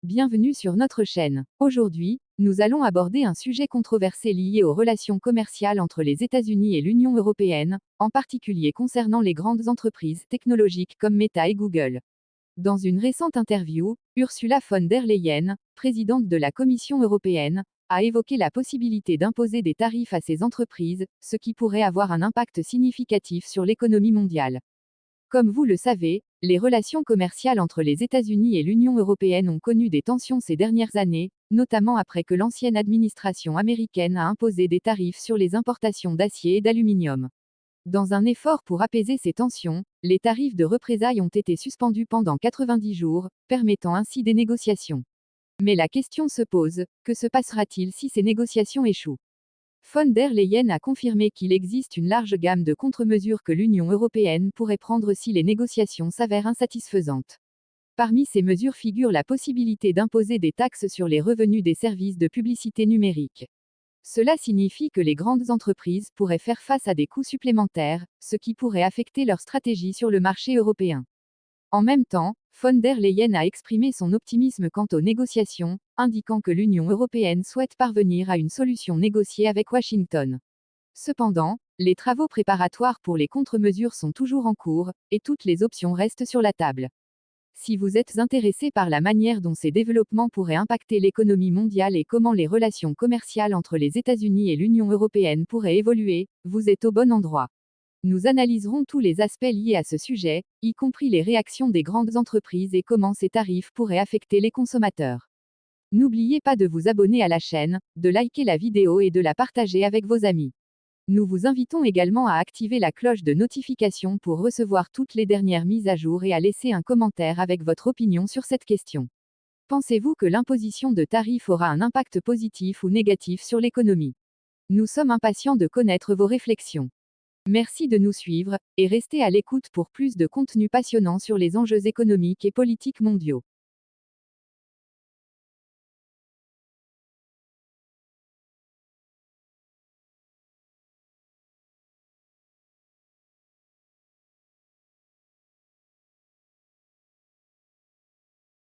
Bienvenue sur notre chaîne. Aujourd'hui, nous allons aborder un sujet controversé lié aux relations commerciales entre les États-Unis et l'Union européenne, en particulier concernant les grandes entreprises technologiques comme Meta et Google. Dans une récente interview, Ursula von der Leyen, présidente de la Commission européenne, a évoqué la possibilité d'imposer des tarifs à ces entreprises, ce qui pourrait avoir un impact significatif sur l'économie mondiale. Comme vous le savez, les relations commerciales entre les États-Unis et l'Union européenne ont connu des tensions ces dernières années, notamment après que l'ancienne administration américaine a imposé des tarifs sur les importations d'acier et d'aluminium. Dans un effort pour apaiser ces tensions, les tarifs de représailles ont été suspendus pendant 90 jours, permettant ainsi des négociations. Mais la question se pose, que se passera-t-il si ces négociations échouent? Von der Leyen a confirmé qu'il existe une large gamme de contre-mesures que l'Union européenne pourrait prendre si les négociations s'avèrent insatisfaisantes. Parmi ces mesures figure la possibilité d'imposer des taxes sur les revenus des services de publicité numérique. Cela signifie que les grandes entreprises pourraient faire face à des coûts supplémentaires, ce qui pourrait affecter leur stratégie sur le marché européen. En même temps, von der Leyen a exprimé son optimisme quant aux négociations, indiquant que l'Union européenne souhaite parvenir à une solution négociée avec Washington. Cependant, les travaux préparatoires pour les contre-mesures sont toujours en cours, et toutes les options restent sur la table. Si vous êtes intéressé par la manière dont ces développements pourraient impacter l'économie mondiale et comment les relations commerciales entre les États-Unis et l'Union européenne pourraient évoluer, vous êtes au bon endroit. Nous analyserons tous les aspects liés à ce sujet, y compris les réactions des grandes entreprises et comment ces tarifs pourraient affecter les consommateurs. N'oubliez pas de vous abonner à la chaîne, de liker la vidéo et de la partager avec vos amis. Nous vous invitons également à activer la cloche de notification pour recevoir toutes les dernières mises à jour et à laisser un commentaire avec votre opinion sur cette question. Pensez-vous que l'imposition de tarifs aura un impact positif ou négatif sur l'économie? Nous sommes impatients de connaître vos réflexions. Merci de nous suivre, et restez à l'écoute pour plus de contenu passionnant sur les enjeux économiques et politiques mondiaux.